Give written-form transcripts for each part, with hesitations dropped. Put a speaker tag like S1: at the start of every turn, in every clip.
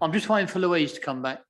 S1: I'm just waiting for Louise to come back.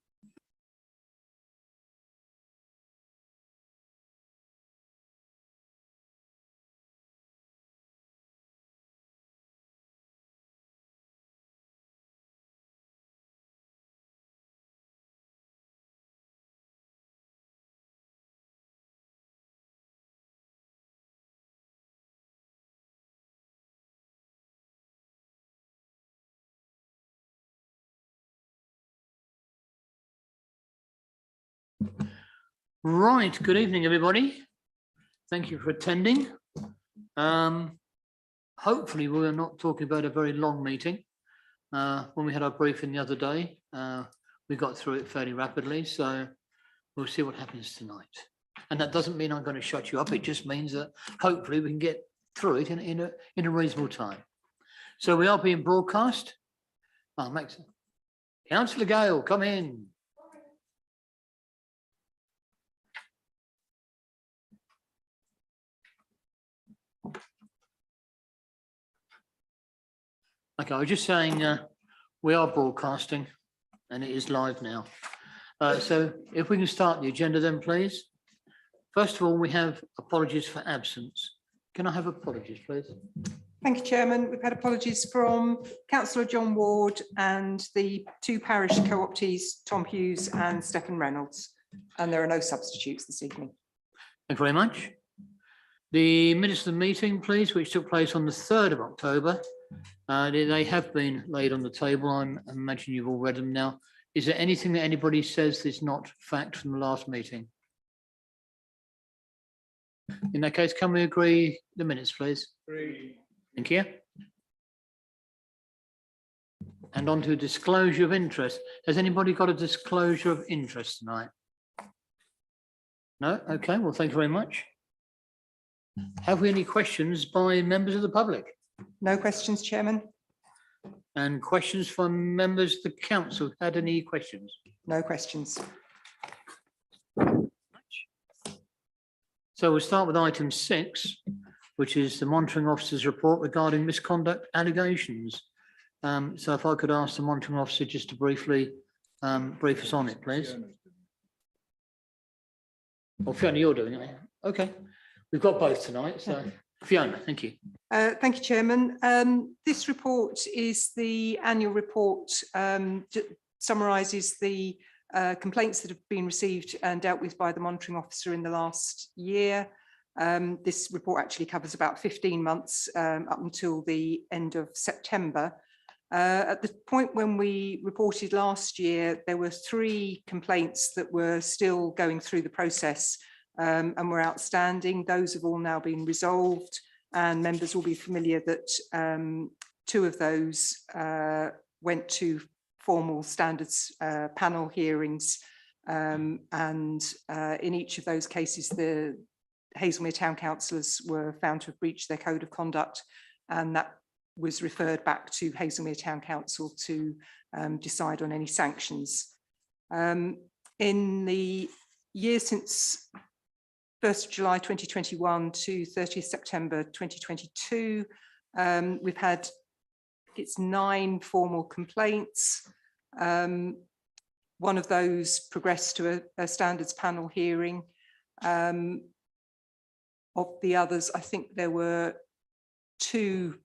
S1: Right, good evening, everybody. Thank you for attending. Hopefully we're not talking about a very long meeting. When we had our briefing the other day, we got through it fairly rapidly, so we'll see what happens tonight. And that doesn't mean I'm going to shut you up. It just means that hopefully we can get through it in a reasonable time. So we are being broadcast. Oh, makes sense. Councillor Gale, come in. Okay, I was just saying we are broadcasting and it is live now. So if we can start the agenda then, please. First of all, we have apologies for absence. Can I have apologies, please?
S2: Thank you, Chairman. We've had apologies from Councillor John Ward and the two parish co-optees, Tom Hughes and Stephen Reynolds. And there are no substitutes this evening.
S1: Thank you very much. The minutes of the meeting, please, which took place on the 3rd of October. They have been laid on the table. I imagine you've all read them now. Is there anything that anybody says is not fact from the last meeting? In that case, can we agree the minutes, please? Agree. Thank you. And on to disclosure of interest. Has anybody got a disclosure of interest tonight? No? Okay, well, thank you very much. Have we any questions by members of the public?
S2: No questions, Chairman.
S1: And questions from members of the council? Had any questions?
S2: No questions.
S1: So we'll start with item 6, which is the monitoring officer's report regarding misconduct allegations. So if I could ask the monitoring officer just to briefly brief us on it, please. Well, Fiona, you're doing it. Okay. We've got both tonight. So Fiona, thank you.
S2: Thank you, Chairman. This report is the annual report, summarises the complaints that have been received and dealt with by the monitoring officer in the last year. This report actually covers about 15 months up until the end of September. At the point when we reported last year, there were 3 complaints that were still going through the process and were outstanding. Those have all now been resolved, and members will be familiar that 2 of those went to formal standards panel hearings, and in each of those cases the Haslemere Town Councillors were found to have breached their code of conduct, and that was referred back to Haslemere Town Council to decide on any sanctions. In the year since 1st of July 2021 to 30th September 2022, we've had, it's 9 formal complaints. One of those progressed to a standards panel hearing. Of the others, I think there were 2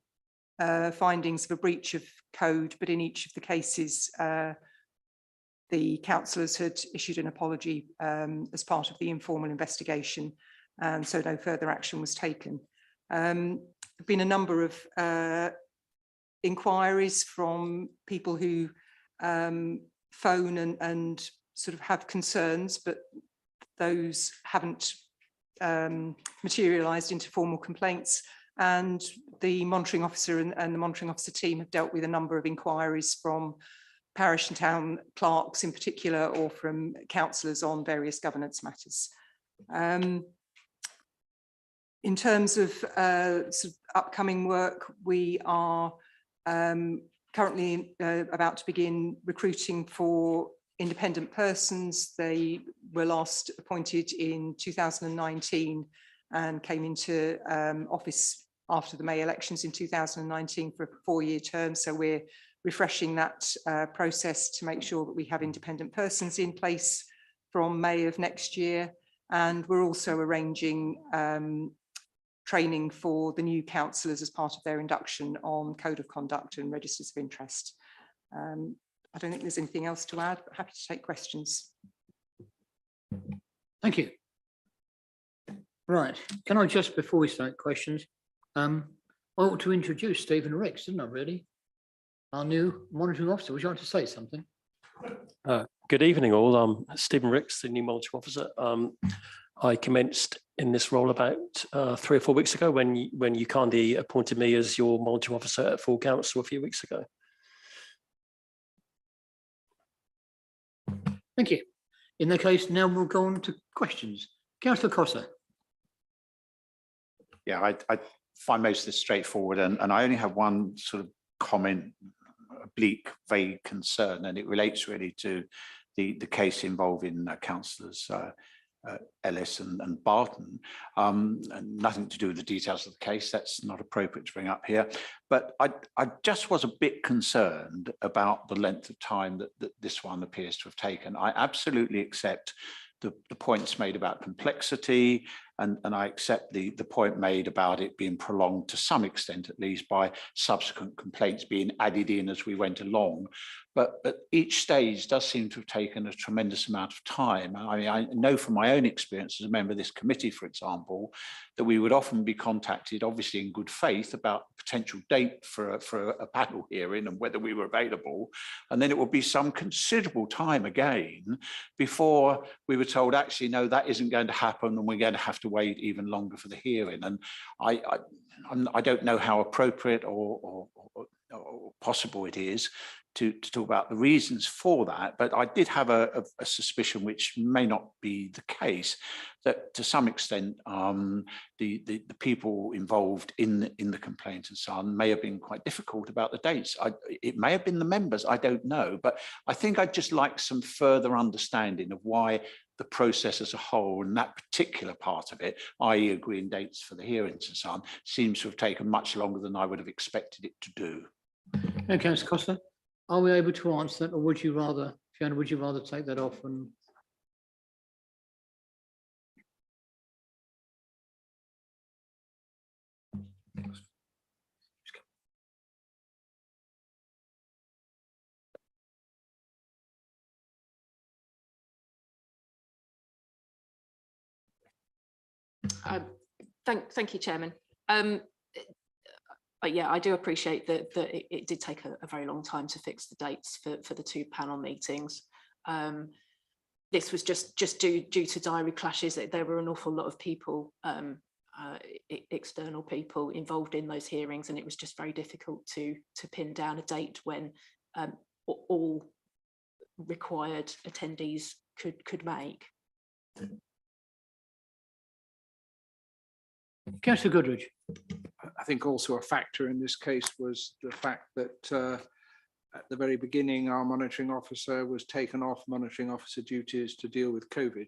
S2: findings of a breach of code, but in each of the cases, the councillors had issued an apology as part of the informal investigation, and so no further action was taken. There have been a number of inquiries from people who phone and sort of have concerns, but those haven't materialised into formal complaints. And the monitoring officer and the monitoring officer team have dealt with a number of inquiries from parish and town clerks in particular, or from councillors on various governance matters. In terms of sort of upcoming work, we are currently about to begin recruiting for independent persons. They were last appointed in 2019 and came into office after the May elections in 2019 for a 4-year term. So we're refreshing that process to make sure that we have independent persons in place from May of next year. And we're also arranging training for the new councillors as part of their induction on code of conduct and registers of interest. I don't think there's anything else to add, but happy to take questions.
S1: Thank you. Right, can I just, before we start questions, I ought to introduce Stephen Ricks, didn't I really? Our new monitoring officer. Would you like to say something?
S3: Good evening all, I'm Stephen Ricks, the new monitoring officer. I commenced in this role about 3 or 4 weeks ago when you kindly appointed me as your monitoring officer at full council a few weeks ago.
S1: Thank you. In that case, now we'll go on to questions. Councillor Costa.
S4: Yeah, I find most of this straightforward, and I only have one sort of comment, oblique, vague concern, and it relates really to the case involving councillors Ellis and Barton, and nothing to do with the details of the case. That's not appropriate to bring up here. But I just was a bit concerned about the length of time that this one appears to have taken. I absolutely accept the points made about complexity, and I accept the point made about it being prolonged to some extent, at least, by subsequent complaints being added in as we went along. But each stage does seem to have taken a tremendous amount of time. I mean, I know from my own experience as a member of this committee, for example, that we would often be contacted, obviously in good faith, about a potential date for a panel hearing and whether we were available. And then it would be some considerable time again before we were told, actually, no, that isn't going to happen, and we're going to have to wait even longer for the hearing. And I don't know how appropriate or possible it is to talk about the reasons for that, but I did have a suspicion, which may not be the case, that to some extent the people involved in the complaint and so on may have been quite difficult about the dates. It may have been the members, I don't know, but I think I'd just like some further understanding of why the process as a whole and that particular part of it, i.e. agreeing dates for the hearings and so on, seems to have taken much longer than I would have expected it to do.
S1: Okay, Councillor Costa, are we able to answer that, or would you rather, Fiona, would you rather take that off? And
S5: Thank you, Chairman. Yeah, I do appreciate that it did take a very long time to fix the dates for the 2 panel meetings. This was just due to diary clashes. There were an awful lot of people, external people involved in those hearings, and it was just very difficult to pin down a date when all required attendees could make.
S1: Councillor Goodrich.
S6: I think also a factor in this case was the fact that at the very beginning, our monitoring officer was taken off monitoring officer duties to deal with COVID.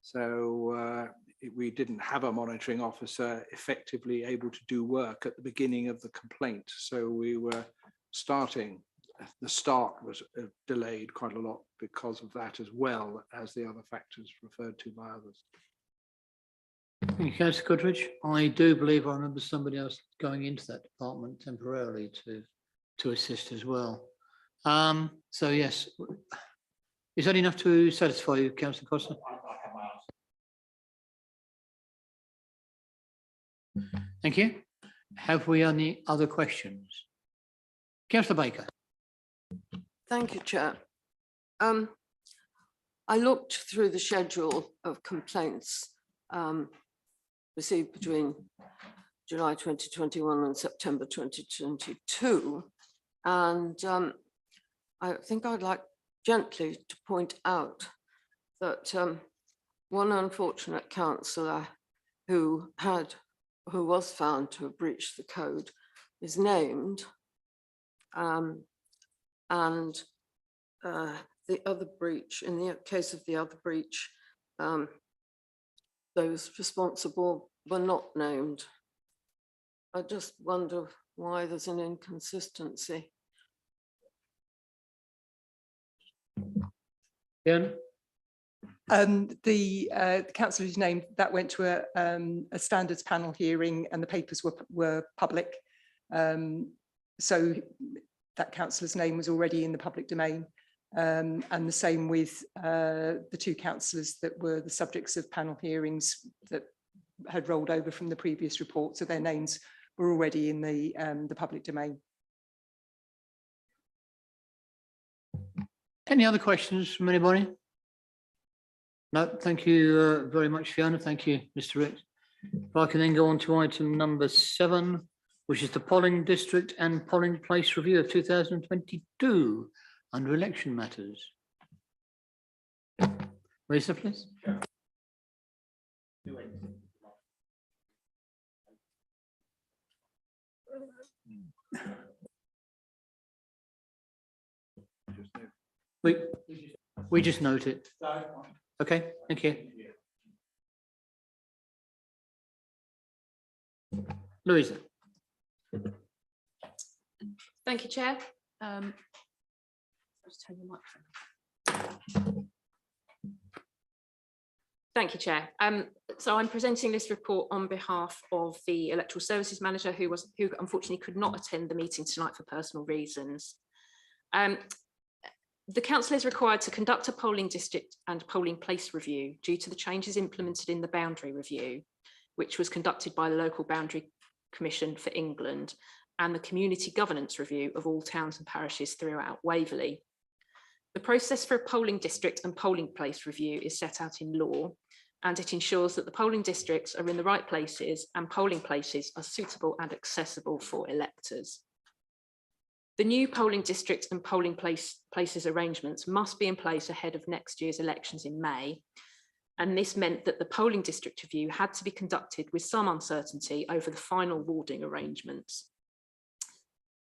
S6: So we didn't have a monitoring officer effectively able to do work at the beginning of the complaint. So we were the start was delayed quite a lot because of that, as well as the other factors referred to by others.
S1: Thank you, Councillor Goodrich. I do believe I remember somebody else going into that department temporarily to assist as well. So yes, is that enough to satisfy you, Councillor Costa? Thank you. Have we any other questions? Councillor Baker.
S7: Thank you, Chair. I looked through the schedule of complaints received between July 2021 and September 2022, and I think I'd like gently to point out that one unfortunate councillor who was found to have breached the code is named, and the other breach, in the case of the other breach, those responsible were not named. I just wonder why there's an inconsistency.
S1: Fiona?
S2: The councillor who's named, that went to a standards panel hearing and the papers were public. So that councillor's name was already in the public domain. And the same with the two councillors that were the subjects of panel hearings that had rolled over from the previous report. So their names were already in the public domain.
S1: Any other questions from anybody? No, thank you very much, Fiona. Thank you, Mr. Ricks. If I can then go on to item number 7, which is the polling district and polling place review of 2022 under election matters. Lisa, please. We just note it. Okay, thank you. Louisa.
S5: Thank you, Chair. I'll just turn the microphone. Thank you, Chair. So I'm presenting this report on behalf of the Electoral Services Manager who unfortunately could not attend the meeting tonight for personal reasons. The council is required to conduct a polling district and polling place review due to the changes implemented in the boundary review, which was conducted by the Local Boundary Commission for England and the community governance review of all towns and parishes throughout Waverley. The process for a polling district and polling place review is set out in law, and it ensures that the polling districts are in the right places and polling places are suitable and accessible for electors. The new polling district and polling places arrangements must be in place ahead of next year's elections in May, and this meant that the polling district review had to be conducted with some uncertainty over the final warding arrangements.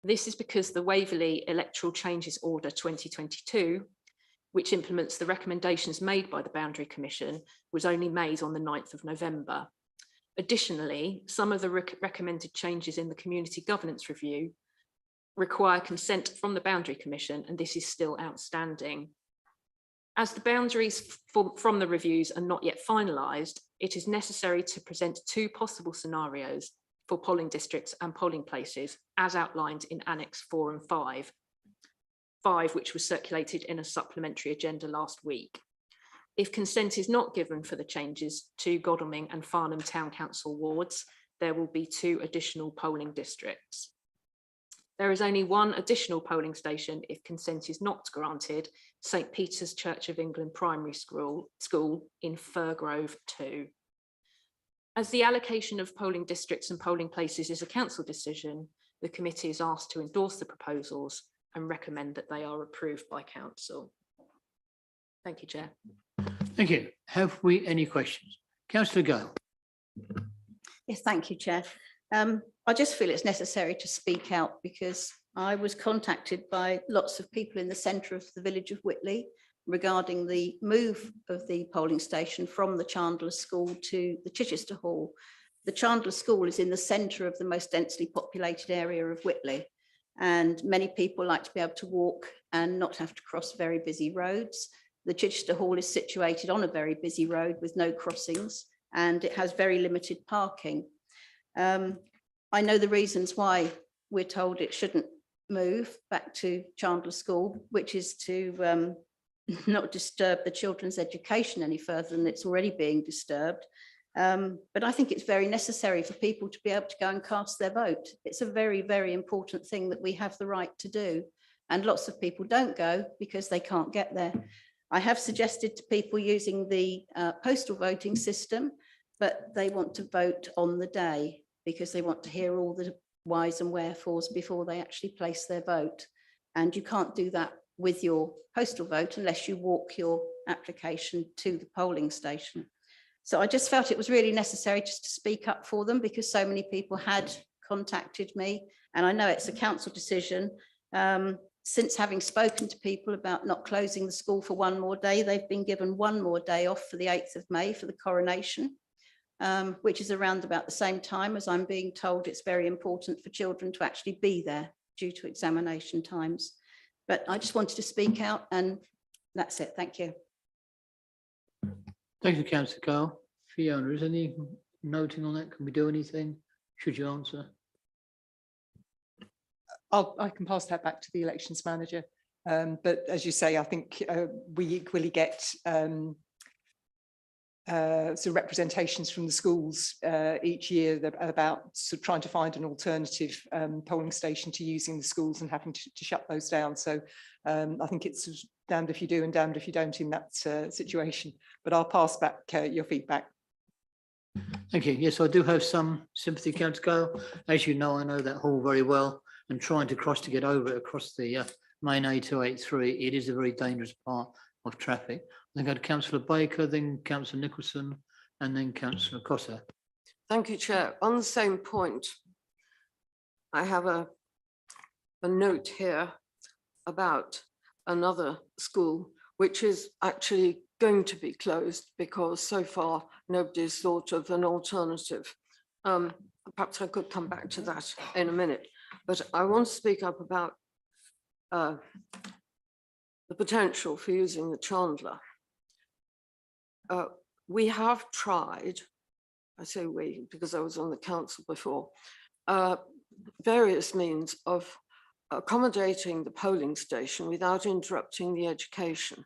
S5: This is because the Waverley Electoral Changes Order 2022, which implements the recommendations made by the Boundary Commission, was only made on the 9th of November. Additionally, some of the recommended changes in the Community Governance Review require consent from the Boundary Commission, and this is still outstanding. As the boundaries from the reviews are not yet finalised, it is necessary to present 2 possible scenarios for polling districts and polling places as outlined in Annex 4 and 5, which was circulated in a supplementary agenda last week. If consent is not given for the changes to Godalming and Farnham Town Council wards, there will be 2 additional polling districts. There is only 1 additional polling station if consent is not granted, St Peter's Church of England Primary School in Firgrove 2. As the allocation of polling districts and polling places is a council decision, the committee is asked to endorse the proposals and recommend that they are approved by council. Thank you, Chair.
S1: Thank you. Have we any questions? Councillor Gale.
S8: Yes, thank you, Chair. I just feel it's necessary to speak out because I was contacted by lots of people in the centre of the village of Whitley regarding the move of the polling station from the Chandler School to the Chichester Hall. The Chandler School is in the centre of the most densely populated area of Whitley, and many people like to be able to walk and not have to cross very busy roads. The Chichester Hall is situated on a very busy road with no crossings, and it has very limited parking. I know the reasons why we're told it shouldn't move back to Chandler School, which is to not disturb the children's education any further than it's already being disturbed. But I think it's very necessary for people to be able to go and cast their vote. It's a very, very important thing that we have the right to do. And lots of people don't go because they can't get there. I have suggested to people using the postal voting system, but they want to vote on the day because they want to hear all the whys and wherefores before they actually place their vote. And you can't do that with your postal vote unless you walk your application to the polling station. So I just felt it was really necessary just to speak up for them because so many people had contacted me, and I know it's a council decision. Since having spoken to people about not closing the school for 1 more day, they've been given 1 more day off for the 8th of May for the coronation, which is around about the same time as I'm being told it's very important for children to actually be there due to examination times. But I just wanted to speak out, and that's it. Thank you.
S1: Thank you, councillor Cole. Fiona, is any noting on that? Can we do anything? Should you answer?
S2: I can pass that back to the elections manager. But as you say, I think we equally get sort of representations from the schools each year about sort of trying to find an alternative polling station to using the schools and having to shut those down. So I think it's sort of damned if you do and damned if you don't in that situation. But I'll pass back your feedback.
S1: Thank you. Yes, I do have some sympathy, councillor Cole. As you know, I know that hall very well, and trying to cross to get over it across the main A283, it is a very dangerous part of traffic. Then go to councillor Baker, then councillor Nicholson, and then councillor Costa.
S7: Thank you, Chair. On the same point, I have a note here about another school, which is actually going to be closed because so far nobody's thought of an alternative. Perhaps I could come back to that in a minute, but I want to speak up about the potential for using the Chandler. We have tried, I say we because I was on the council before, various means of accommodating the polling station without interrupting the education.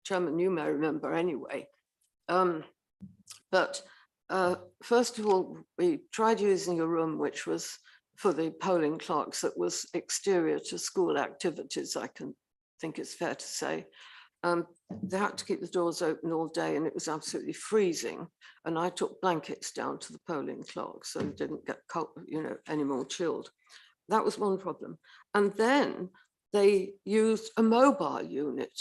S7: Chairman, you may remember anyway. But first of all, we tried using a room which was for the polling clerks that was exterior to school activities, I can think it's fair to say. They had to keep the doors open all day and it was absolutely freezing. And I took blankets down to the polling clerks so they didn't get cold, any more chilled. That was one problem. And then they used a mobile unit.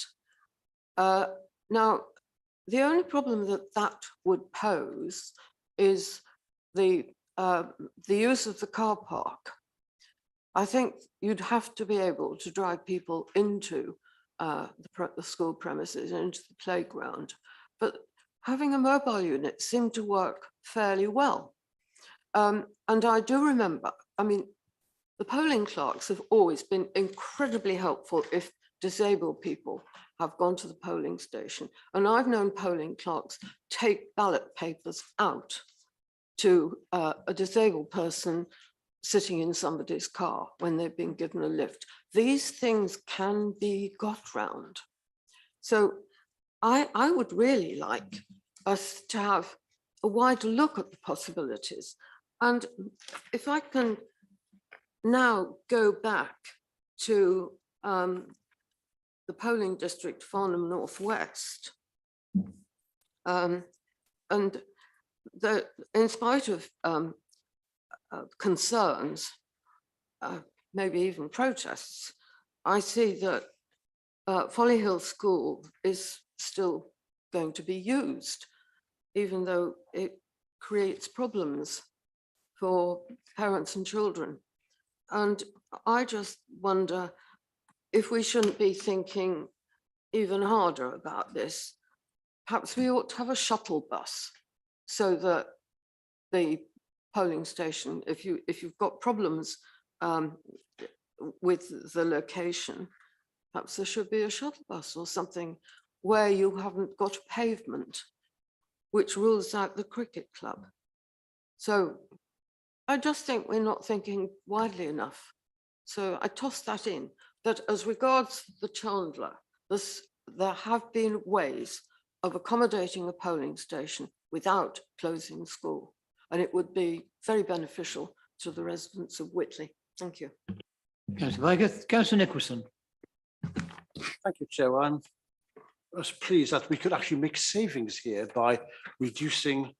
S7: Now, the only problem that would pose is the use of the car park. I think you'd have to be able to drive people into the school premises and into the playground, but having a mobile unit seemed to work fairly well. And I do remember, the polling clerks have always been incredibly helpful if disabled people have gone to the polling station. And I've known polling clerks take ballot papers out to a disabled person sitting in somebody's car when they've been given a lift. These things can be got round. So I would really like us to have a wider look at the possibilities. And if I can now go back to the polling district, Farnham Northwest, and in spite of concerns, maybe even protests, I see that Folly Hill School is still going to be used, even though it creates problems for parents and children. And I just wonder if we shouldn't be thinking even harder about this. Perhaps we ought to have a shuttle bus so that the polling station, if you've got problems with the location, perhaps there should be a shuttle bus or something where you haven't got a pavement, which rules out the cricket club. So I just think we're not thinking widely enough. So I tossed that in, that as regards the Chandler, there have been ways of accommodating a polling station without closing school. And it would be very beneficial to the residents of Whitley. Thank you.
S1: Councillor Baker, councillor Nicholson.
S9: Thank you, Chair. I was pleased that we could actually make savings here by reducing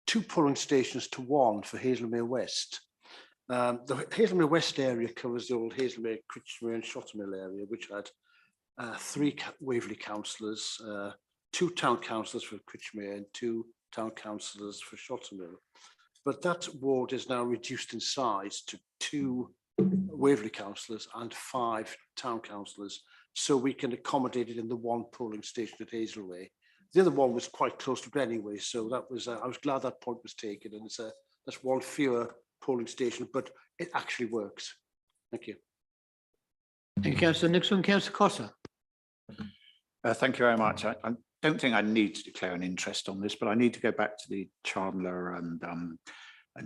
S9: 2 polling stations to 1 for Hazelmere West. The Hazelmere West area covers the old Hazelmere, Critchmere and Shottermill area, which had 3 Waverley councillors, 2 town councillors for Critchmere and 2 town councillors for Shottermill. But that ward is now reduced in size to 2 Waverley councillors and 5 town councillors, so we can accommodate it in the 1 polling station at Hazelway. The other one was quite close to it anyway, so that was I was glad that point was taken, and that's 1 fewer polling station, but it actually works. Thank you.
S1: Thank you, councillor Nicholson. Councillor Costa.
S4: Thank you very much. don't think I need to declare an interest on this, but I need to go back to the Chandler and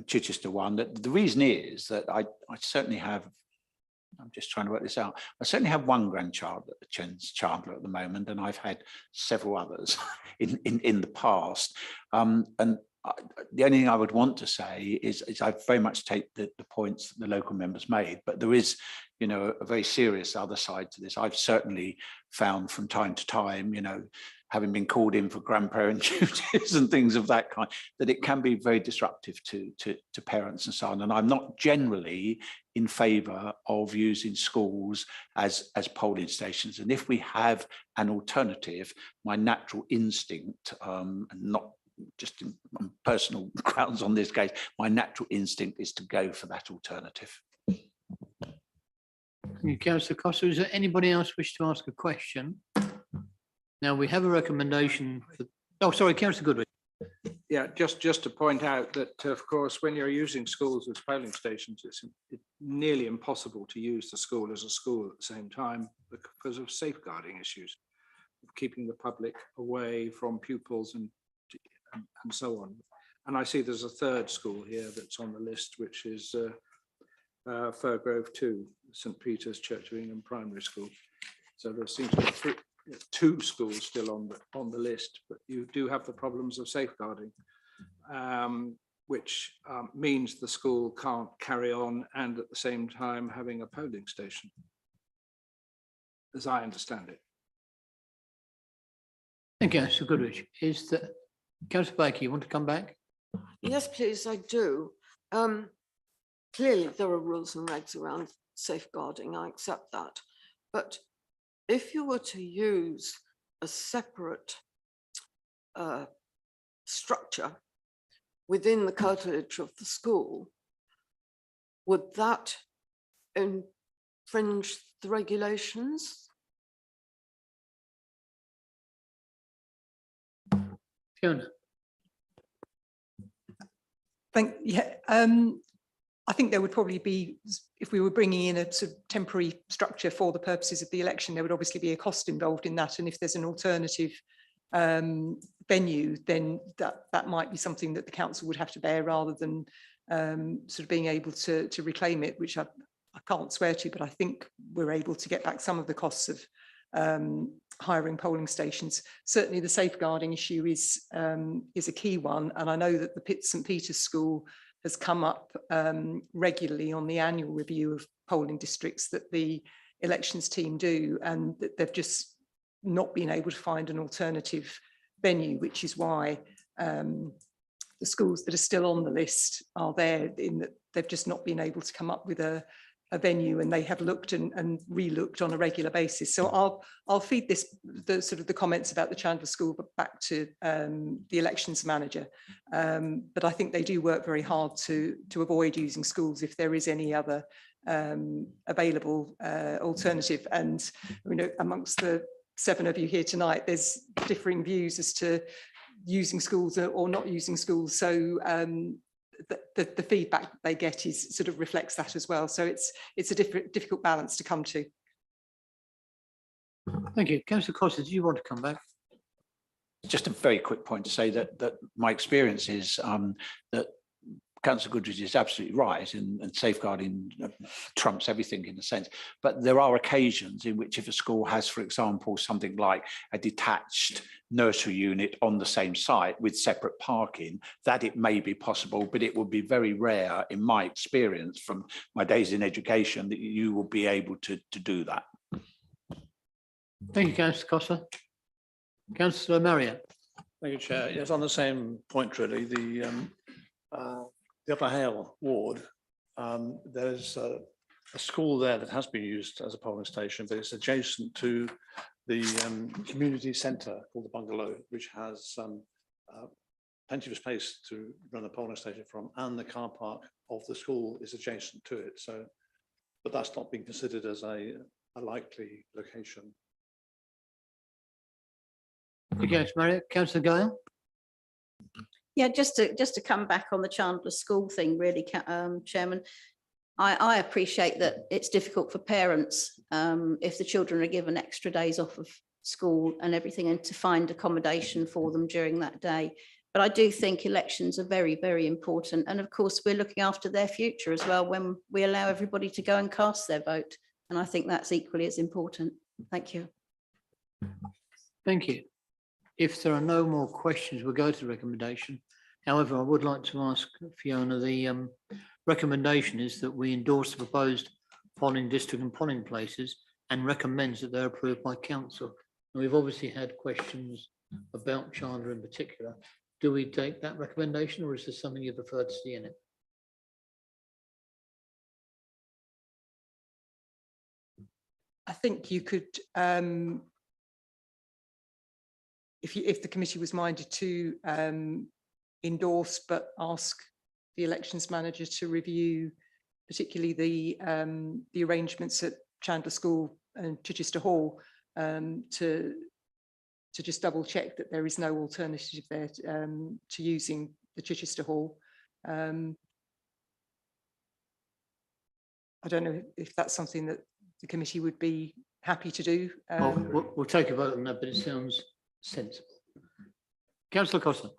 S4: Chichester one. The reason is that I certainly have, I'm just trying to work this out. I certainly have one grandchild that attends Chandler at the moment, and I've had several others in the past. The only thing I would want to say is I very much take the points that the local members made, but there is, you know, a very serious other side to this. I've certainly found from time to time, you know, having been called in for grandparent duties and things of that kind, that it can be very disruptive to parents and so on. And I'm not generally in favour of using schools as polling stations. And if we have an alternative, my natural instinct, and not just on personal grounds on this case, my natural instinct is to go for that alternative.
S1: Thank you, Councillor Costa. Is there anybody else wish to ask a question? Now, we have a recommendation. Oh, sorry, Councillor Goodrich.
S6: Yeah, just to point out that, of course, when you're using schools as polling stations, it's nearly impossible to use the school as a school at the same time because of safeguarding issues, of keeping the public away from pupils and so on. And I see there's a third school here that's on the list, which is Firgrove 2, St. Peter's Church of England Primary School. So there seems to be two schools still on the list, but you do have the problems of safeguarding, which means the school can't carry on and at the same time having a polling station, as I understand it.
S1: Thank you, Councillor Goodrich. Is that Councillor Baker, you want to come back?
S7: Yes, please, I do. Clearly, there are rules and regs around safeguarding, I accept that. But if you were to use a separate structure within the curtilage of the school, would that infringe the regulations?
S1: Fiona.
S2: I think there would probably be, if we were bringing in a sort of temporary structure for the purposes of the election, there would obviously be a cost involved in that. And if there's an alternative venue, then that might be something that the council would have to bear rather than sort of being able to reclaim it, which I can't swear to, but I think we're able to get back some of the costs of hiring polling stations. Certainly the safeguarding issue is a key one. And I know that the St. Peter's School has come up regularly on the annual review of polling districts that the elections team do, and that they've just not been able to find an alternative venue, which is why the schools that are still on the list are there, in that they've just not been able to come up with a venue, and they have looked and re-looked on a regular basis. So I'll feed the comments about the Chandler School back to the elections manager. But I think they do work very hard to avoid using schools if there is any other available alternative. And you know, amongst the 7 of you here tonight, there's differing views as to using schools or not using schools. So the feedback they get is sort of reflects that as well. So it's a difficult balance to come to.
S1: Thank you. Councillor Costa, do you want to come back?
S4: Just a very quick point to say that my experience is that Councillor Goodrich is absolutely right, and safeguarding trumps everything in a sense. But there are occasions in which if a school has, for example, something like a detached nursery unit on the same site with separate parking, that it may be possible, but it would be very rare, in my experience from my days in education, that you will be able to do that.
S1: Thank you, Councillor Costa. Councillor Marriott.
S10: Thank you, Chair. Yes, on the same point, really, the Upper Hale ward, there's a school there that has been used as a polling station, but it's adjacent to the community centre called the Bungalow, which has plenty of space to run a polling station from, and the car park of the school is adjacent to it. So, but that's not being considered as a likely location.
S1: Thank you, Councillor Marriott. Councillor Gale.
S8: Yeah, just to come back on the Chandler School thing, really, Chairman, I appreciate that it's difficult for parents if the children are given extra days off of school and everything, and to find accommodation for them during that day. But I do think elections are very, very important. And of course, we're looking after their future as well when we allow everybody to go and cast their vote. And I think that's equally as important. Thank you.
S1: Thank you. If there are no more questions, we'll go to the recommendation. However, I would like to ask Fiona, the recommendation is that we endorse the proposed polling district and polling places and recommends that they're approved by council. And we've obviously had questions about Chandler in particular. Do we take that recommendation, or is there something you prefer to see in it?
S2: I think you could, if the committee was minded to endorse but ask the elections manager to review particularly the arrangements at Chandler School and Chichester Hall, to just double check that there is no alternative there to using the Chichester Hall. I don't know if that's something that the committee would be happy to do.
S1: Well, we'll take a vote on that, but it sounds sensible. Councillor Costa.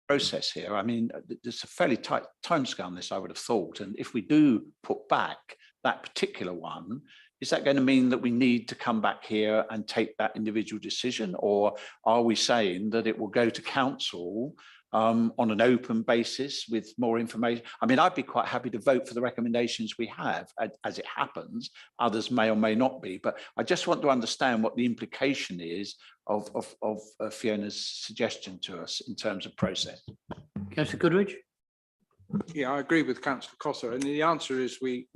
S4: Process here. I mean, there's a fairly tight timescale on this, I would have thought. And if we do put back that particular one, is that going to mean that we need to come back here and take that individual decision? Or are we saying that it will go to council on an open basis with more information? I mean, I'd be quite happy to vote for the recommendations we have as it happens. Others may or may not be, but I just want to understand what the implication is of Fiona's suggestion to us in terms of process.
S1: Councillor Goodrich.
S6: Yeah, I agree with Councillor Costa, and the answer is we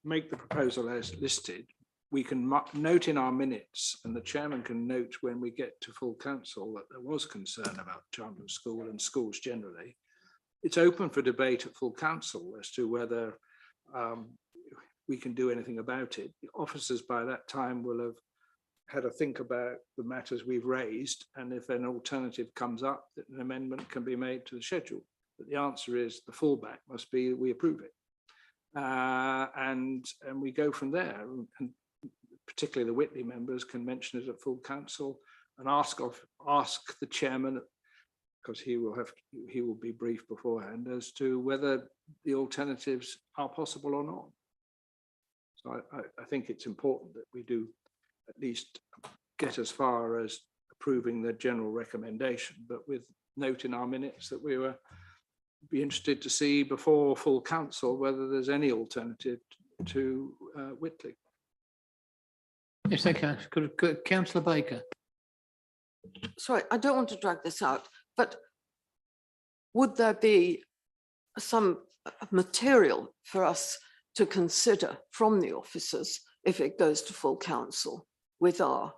S6: make the proposal as listed. We can note in our minutes, and the chairman can note when we get to full council, that there was concern about Chandler School and schools generally. It's open for debate at full council as to whether we can do anything about it. The officers by that time will have had a think about the matters we've raised, and if an alternative comes up, that an amendment can be made to the schedule. But the answer is the fallback must be we approve it. And we go from there. And particularly the Whitley members can mention it at full council and ask the chairman, because he will be briefed beforehand as to whether the alternatives are possible or not. So I think it's important that we do at least get as far as approving the general recommendation, but with note in our minutes that we were be interested to see before full council whether there's any alternative to Whitley.
S1: Yes, thank you. Councillor Baker.
S7: Sorry, I don't want to drag this out, but would there be some material for us to consider from the officers if it goes to full council with our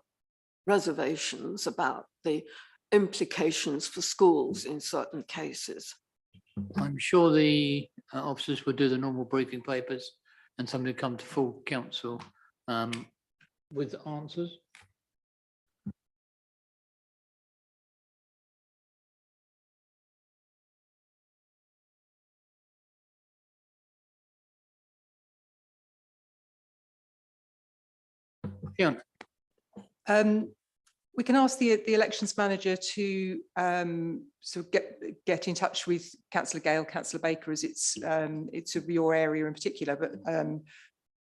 S7: reservations about the implications for schools in certain cases?
S1: I'm sure the officers would do the normal briefing papers and somebody come to full council with answers. Fiona.
S2: We can ask the elections manager to sort of get in touch with Councillor Gale, Councillor Baker, as it's of your area in particular, but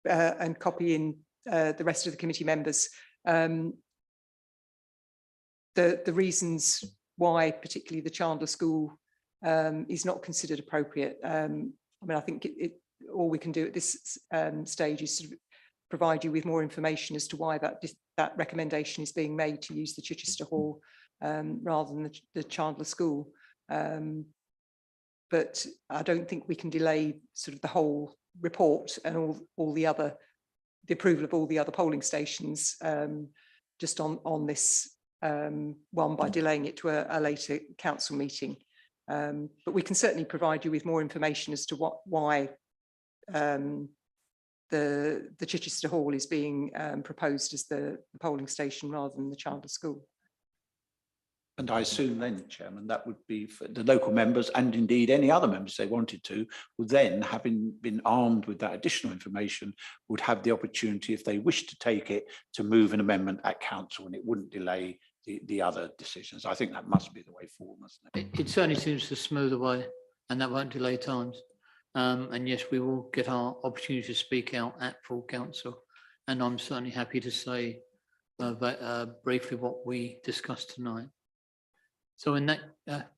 S2: and copy in the rest of the committee members. The reasons why, particularly the Chandler School, is not considered appropriate. I mean, I think all we can do at this stage is sort of provide you with more information as to why that recommendation is being made to use the Chichester Hall rather than the Chandler School. But I don't think we can delay sort of the whole report and all the approval of all the other polling stations just on this one by delaying it to a later council meeting. But we can certainly provide you with more information as to why the Chichester Hall is being proposed as the polling station rather than the Chandler School.
S4: And I assume then, Chairman, that would be for the local members and indeed any other members they wanted to, would then, having been armed with that additional information, would have the opportunity, if they wish to take it, to move an amendment at council, and it wouldn't delay the other decisions. I think that must be the way forward, mustn't it?
S1: It certainly seems to smooth away, and that won't delay times. And yes, we will get our opportunity to speak out at full council. And I'm certainly happy to say briefly what we discussed tonight. So in that,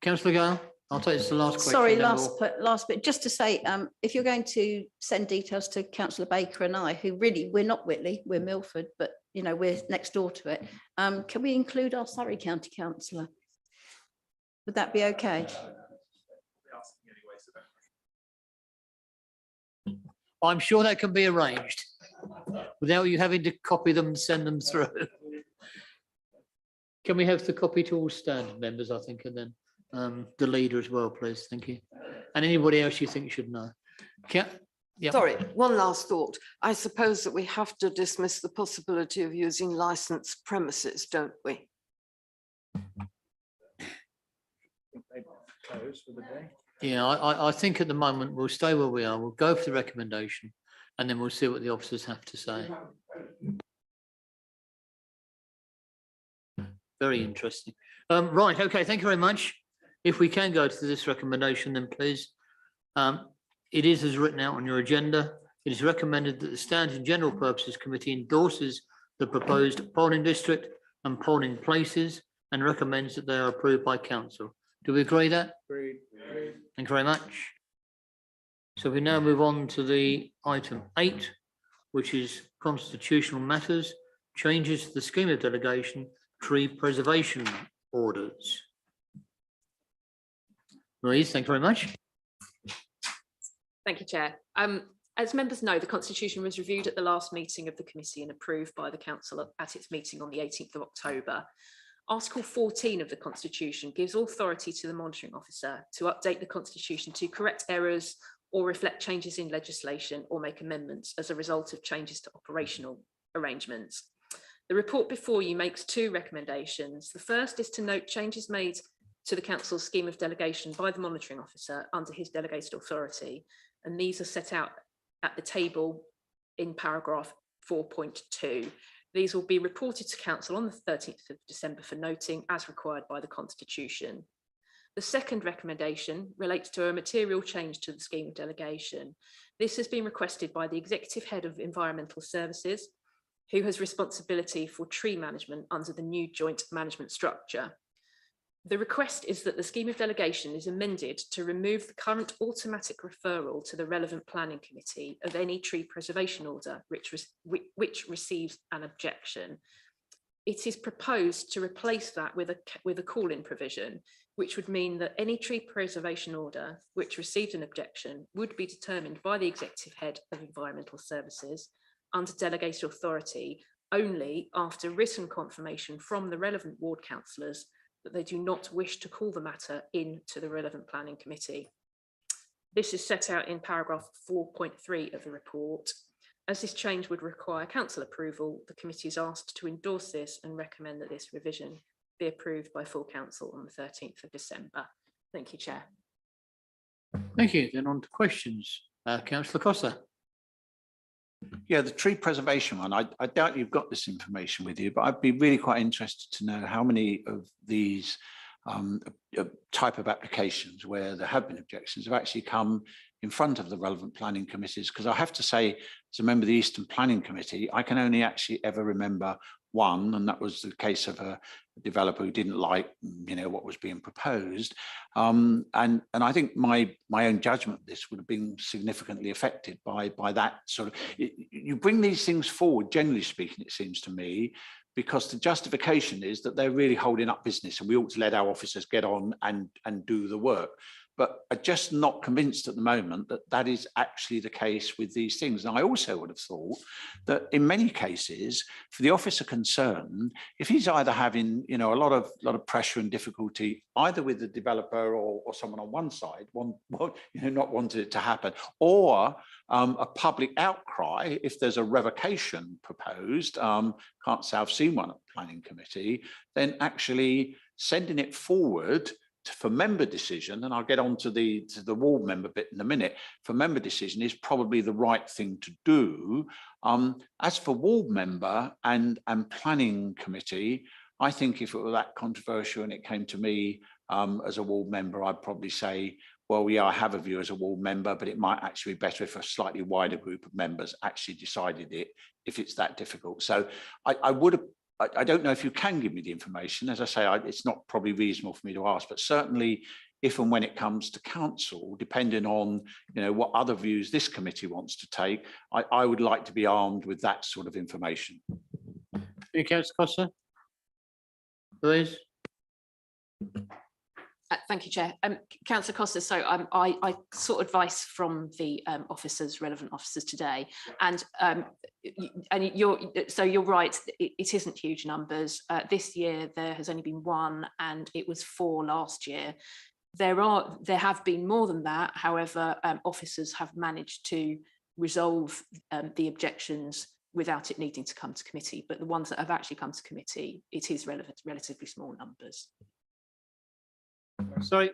S1: Councillor Gale, I'll take this as the last question.
S8: Sorry,
S1: then
S8: last bit, just to say, if you're going to send details to Councillor Baker and I, who really, we're not Whitley, we're Milford, but you know, we're next door to it. Can we include our Surrey County councillor? Would that be okay?
S1: I'm sure that can be arranged without you having to copy them and send them through. Can we have the copy to all standing members, I think, and then the leader as well, please? Thank you. And anybody else you think should know. Yeah.
S7: Sorry, one last thought. I suppose that we have to dismiss the possibility of using licensed premises, don't we?
S1: Yeah, I think at the moment we'll stay where we are. We'll go for the recommendation and then we'll see what the officers have to say. Very interesting. Right, okay, thank you very much. If we can go to this recommendation, then please. It is as written out on your agenda. It is recommended that the Standards and General Purposes Committee endorses the proposed polling district and polling places and recommends that they are approved by council. Do we agree that?
S6: Agreed.
S1: Thank you very much. So we now move on to the item 8, which is constitutional matters, changes to the scheme of delegation, tree preservation orders. Louise, thank you very much.
S5: Thank you, Chair. As members know, the Constitution was reviewed at the last meeting of the committee and approved by the Council at its meeting on the 18th of October. Article 14 of the Constitution gives authority to the monitoring officer to update the Constitution to correct errors or reflect changes in legislation or make amendments as a result of changes to operational arrangements. The report before you makes 2 recommendations. The first is to note changes made to the Council's scheme of delegation by the monitoring officer under his delegated authority, and these are set out at the table in paragraph 4.2. These will be reported to Council on the 13th of December for noting as required by the Constitution. The second recommendation relates to a material change to the scheme of delegation. This has been requested by the Executive Head of Environmental Services, who has responsibility for tree management under the new joint management structure. The request is that the scheme of delegation is amended to remove the current automatic referral to the relevant planning committee of any tree preservation order which receives an objection. It is proposed to replace that with a call-in provision, which would mean that any tree preservation order which received an objection would be determined by the Executive Head of Environmental Services under delegated authority only after written confirmation from the relevant ward councillors that they do not wish to call the matter into the relevant planning committee. This is set out in paragraph 4.3 of the report. As this change would require council approval, the committee is asked to endorse this and recommend that this revision be approved by full council on the 13th of December. Thank you, Chair.
S1: Thank you. Then on to questions. Councillor Costa.
S4: Yeah, the tree preservation one, I doubt you've got this information with you, but I'd be really quite interested to know how many of these type of applications where there have been objections have actually come in front of the relevant planning committees. Because I have to say, as a member of the Eastern Planning Committee, I can only actually ever remember one, and that was the case of a developer who didn't like, what was being proposed. And I think my own judgment of this would have been significantly affected by that sort of. You bring these things forward, generally speaking, it seems to me, because the justification is that they're really holding up business, and we ought to let our officers get on and do the work. But I'm just not convinced at the moment that that is actually the case with these things. And I also would have thought that in many cases, for the officer concerned, if he's either having, a lot of pressure and difficulty, either with the developer or someone on one side, not wanting it to happen, or a public outcry, if there's a revocation proposed, can't say I've seen one at the planning committee, then actually sending it forward for member decision, and I'll get on to the ward member bit in a minute, for member decision is probably the right thing to do. As for ward member and planning committee, I think if it were that controversial and it came to me as a ward member, I'd probably say, well, I have a view as a ward member, but it might actually be better if a slightly wider group of members actually decided it, if it's that difficult. So I don't know if you can give me the information. As I say, it's not probably reasonable for me to ask, but certainly if and when it comes to council, depending on what other views this committee wants to take, I would like to be armed with that sort of information.
S1: Thank you, Councillor Costa. Louise?
S5: Thank you, Chair. Councillor Costa, so I sought advice from the relevant officers today, and you're right, it isn't huge numbers. This year there has only been one, and it was 4 last year. There have been more than that. However, officers have managed to resolve the objections without it needing to come to committee. But the ones that have actually come to committee, it is relatively small numbers.
S1: Sorry,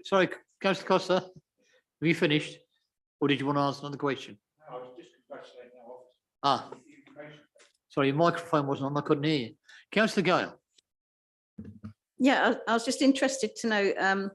S1: Councillor Costa, have you finished? Or did you want to ask another question?
S4: No, I was just congratulating our officers.
S1: Sorry, your microphone wasn't on, I couldn't hear you. Councillor Gale.
S8: Yeah, I was just interested to know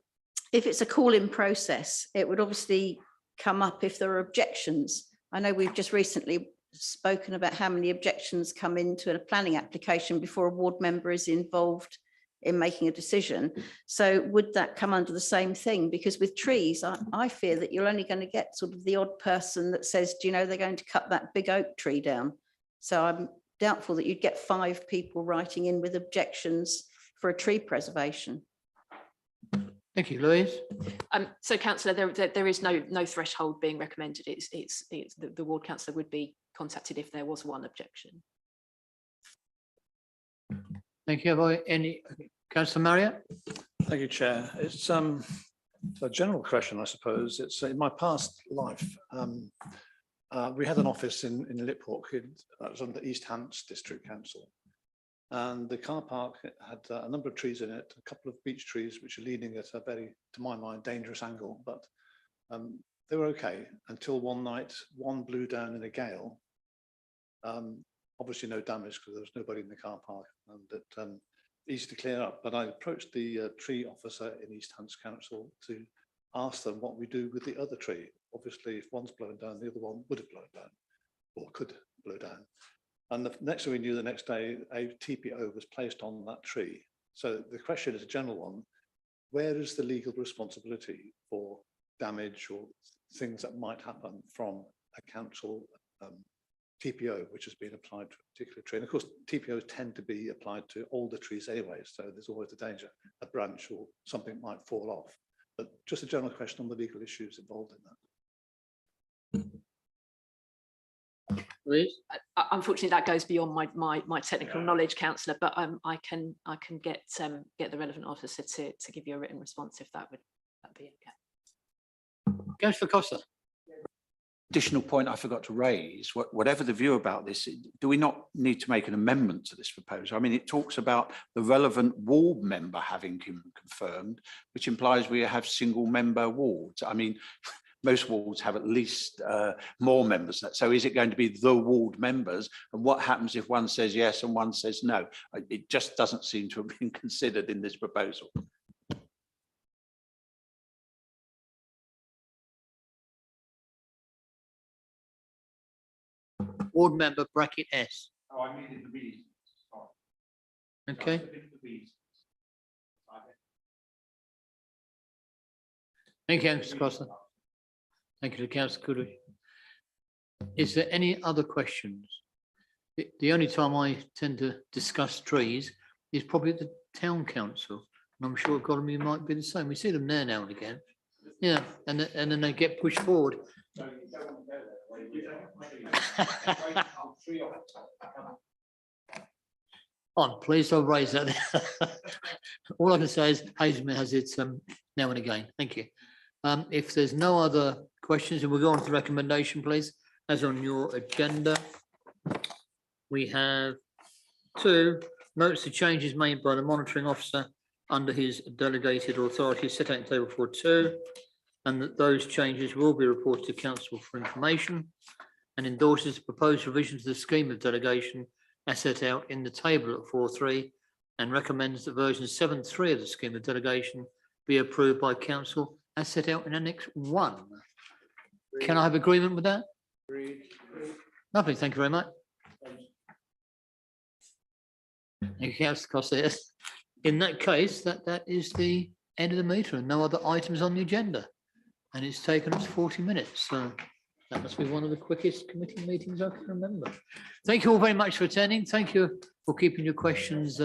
S8: if it's a call-in process, it would obviously come up if there are objections. I know we've just recently spoken about how many objections come into a planning application before a ward member is involved in making a decision. So would that come under the same thing? Because with trees, I fear that you're only going to get sort of the odd person that says, do you know, they're going to cut that big oak tree down. So I'm doubtful that you'd get 5 people writing in with objections for a tree preservation.
S1: Thank you, Louise.
S5: So, councillor, there is no threshold being recommended. It's the ward councillor would be contacted if there was one objection.
S1: Thank you. Have I any, Councillor Marriott?
S10: Thank you, Chair. It's a general question, I suppose. It's in my past life. We had an office in Liphook, that was under East Hants District Council. And the car park had a number of trees in it, a couple of beech trees, which are leaning at a very, to my mind, dangerous angle. But they were okay until one night, one blew down in a gale. Obviously no damage because there was nobody in the car park, and it easy to clear up. But I approached the tree officer in East Hants Council to ask them what we do with the other tree. Obviously, if one's blown down, the other one would have blown down or could blow down. And the next thing we knew, the next day, a TPO was placed on that tree. So the question is a general one: where is the legal responsibility for damage or things that might happen from a council TPO, which has been applied to a particular tree? And of course, TPOs tend to be applied to older trees anyway, so there's always the danger a branch or something might fall off. But just a general question on the legal issues involved in that.
S1: Louise?
S5: Unfortunately, that goes beyond my technical knowledge, councillor. But I can get the relevant officer to give you a written response if that would be okay.
S1: Councillor Costa?
S4: Additional point I forgot to raise, whatever the view about this, do we not need to make an amendment to this proposal? I mean, it talks about the relevant ward member having confirmed, which implies we have single member wards. I mean, most wards have at least more members. So is it going to be the ward members? And what happens if one says yes and one says no? It just doesn't seem to have been considered in this proposal.
S1: Ward member bracket S.
S4: Oh, I mean in the reasons.
S1: Okay. Thank you, Councillor Costa. Thank you to Councillor Coolidge. Is there any other questions? The only time I tend to discuss trees is probably at the town council, and I'm sure economy might be the same. We see them there now and again. Yeah, and then they get pushed forward. I'm pleased I'll raise that. All I can say is Hazelmere has it now and again. Thank you. If there's no other questions, and we'll go on to the recommendation, please. As on your agenda, we have 2 notes of changes made by the monitoring officer under his delegated authority set out in table 4.2, and that those changes will be reported to council for information, and endorses the proposed revision to the scheme of delegation as set out in the table at 4.3, and recommends that version 7.3 of the scheme of delegation be approved by council as set out in Annex 1. Can I have agreement with that? Lovely, thank you very much. Thank you, Councillor Costa. In that case, that is the end of the meeting and no other items on the agenda. And it's taken us 40 minutes, so that must be one of the quickest committee meetings I can remember. Thank you all very much for attending. Thank you for keeping your questions